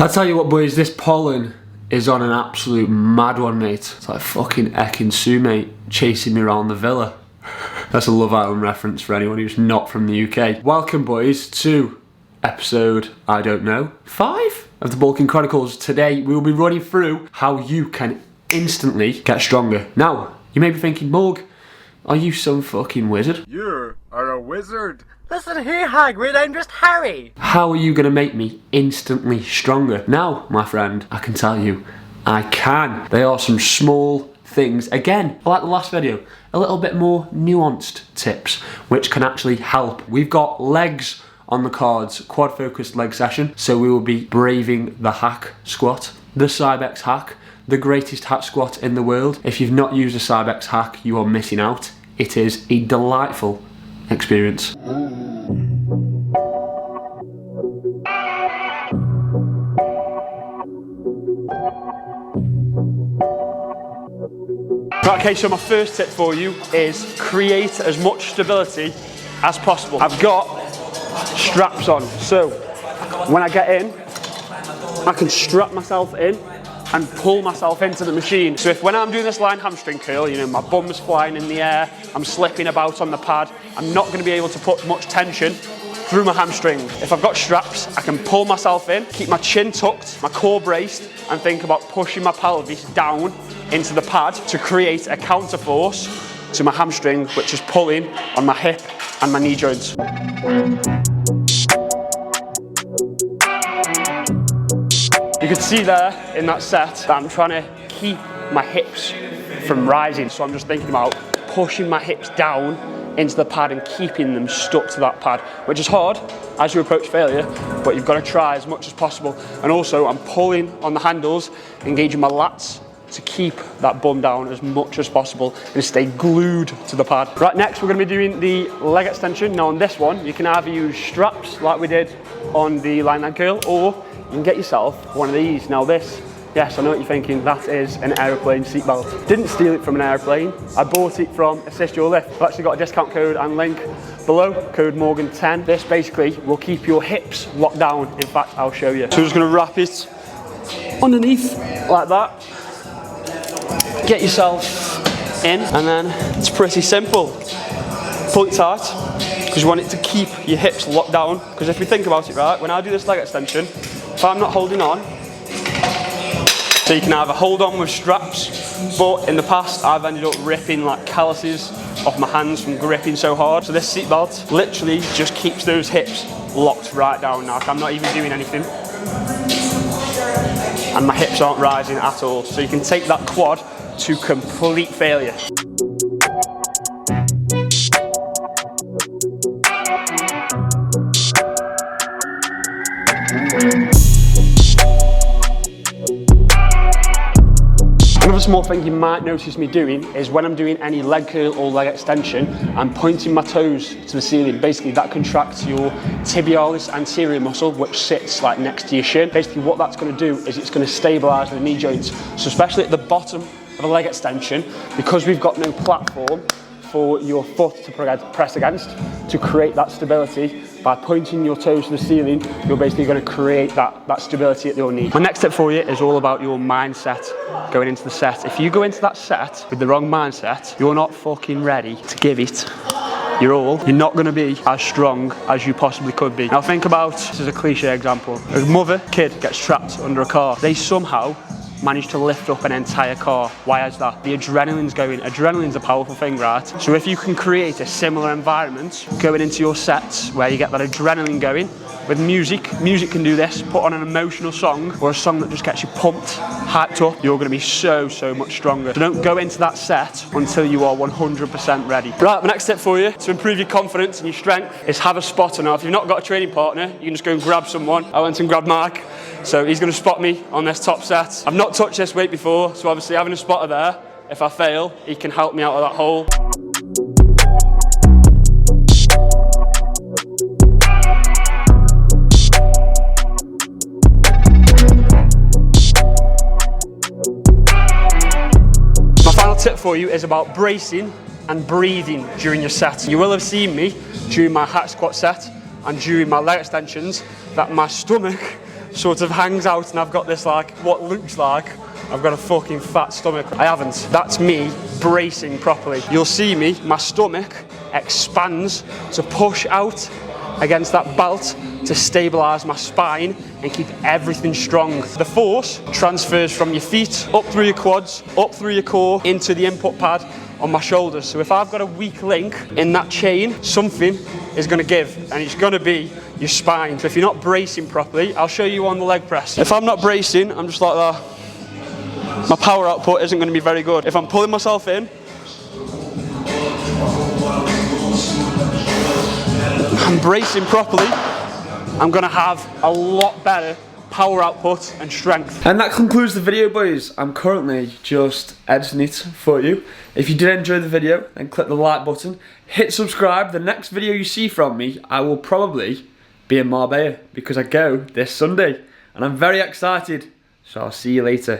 I'll tell you what, boys, this pollen is on an absolute mad one, mate. It's like fucking Ekin Su, mate, chasing me around the villa. That's a Love Island reference for anyone who's not from the UK. Welcome, boys, to episode, I don't know, 5 of the Bulking Chronicles. Today, we will be running through how you can instantly get stronger. Now, you may be thinking, Morg, are you some fucking wizard? You are a wizard. Listen here, Hagrid, I'm just Harry. How are you going to make me instantly stronger? Now, my friend, I can tell you, I can. There are some small things, again, like the last video, a little bit more nuanced tips, which can actually help. We've got legs on the cards, quad focused leg session, so we will be braving the hack squat, the Cybex hack, the greatest hack squat in the world. If you've not used a Cybex hack, you are missing out. It is a delightful experience. Right, okay, so my first tip for you is create as much stability as possible. I've got straps on, so when I get in, I can strap myself in and pull myself into the machine. So if when I'm doing this line hamstring curl, you know, my bum's flying in the air, I'm slipping about on the pad, I'm not gonna be able to put much tension through my hamstring. If I've got straps, I can pull myself in, keep my chin tucked, my core braced, and think about pushing my pelvis down into the pad to create a counter force to my hamstring, which is pulling on my hip and my knee joints. You can see there in that set that I'm trying to keep my hips from rising. So I'm just thinking about pushing my hips down into the pad and keeping them stuck to that pad, which is hard as you approach failure, but you've got to try as much as possible. And also I'm pulling on the handles, engaging my lats to keep that bum down as much as possible and stay glued to the pad. Right, next we're going to be doing the leg extension. Now on this one, you can either use straps like we did on the line leg curl, or you can get yourself one of these. Now this, yes, I know what you're thinking, that is an aeroplane seatbelt. Didn't steal it from an airplane, I bought it from Assist Your Lift. I've actually got a discount code and link below, code Morgan10. This basically will keep your hips locked down. In fact, I'll show you. So we're just going to wrap it underneath like that. Get yourself in, and then it's pretty simple. Pull it tight, because you want it to keep your hips locked down. Because if you think about it, right, when I do this leg extension, if I'm not holding on, so you can either hold on with straps, but in the past I've ended up ripping like calluses off my hands from gripping so hard. So this seatbelt literally just keeps those hips locked right down now. I'm not even doing anything, and my hips aren't rising at all. So you can take that quad to complete failure. Another small thing you might notice me doing is when I'm doing any leg curl or leg extension, I'm pointing my toes to the ceiling. Basically that contracts your tibialis anterior muscle, which sits like next to your shin. Basically what that's going to do is it's going to stabilise the knee joints. So especially at the bottom of a leg extension, because we've got no platform for your foot to press against, to create that stability, by pointing your toes to the ceiling, you're basically going to create that stability at your knee. My next tip for you is all about your mindset going into the set. If you go into that set with the wrong mindset, you're not fucking ready to give it your all. You're not going to be as strong as you possibly could be. Now think about, this is a cliche example, a mother, kid gets trapped under a car. They somehow manage to lift up an entire car. Why is that? The adrenaline's going. Adrenaline's a powerful thing, right? So if you can create a similar environment going into your sets where you get that adrenaline going with music, music can do this. Put on an emotional song or a song that just gets you pumped, hyped up, you're gonna be so much stronger. So don't go into that set until you are 100% ready. Right, my next tip for you to improve your confidence and your strength is have a spotter. Now, if you've not got a training partner, you can just go and grab someone. I went and grabbed Mark, so he's gonna spot me on this top set. I've not touched this weight before, so obviously having a spotter there, if I fail, he can help me out of that hole. My final tip for you is about bracing and breathing during your set. You will have seen me during my hack squat set and during my leg extensions that my stomach sort of hangs out and I've got this like, what looks like I've got a fucking fat stomach. I haven't. That's me bracing properly. You'll see me, my stomach expands to push out against that belt to stabilise my spine and keep everything strong. The force transfers from your feet, up through your quads, up through your core, into the input pad on my shoulders. So if I've got a weak link in that chain, something is going to give, and it's going to be your spine. So if you're not bracing properly, I'll show you on the leg press. If I'm not bracing, I'm just like that. My power output isn't going to be very good. If I'm pulling myself in, I'm bracing properly, I'm going to have a lot better power output and strength. And that concludes the video, boys. I'm currently just editing it for you. If you did enjoy the video, then click the like button, hit subscribe. The next video you see from me, I will probably be in Marbella because I go this Sunday and I'm very excited. So I'll see you later.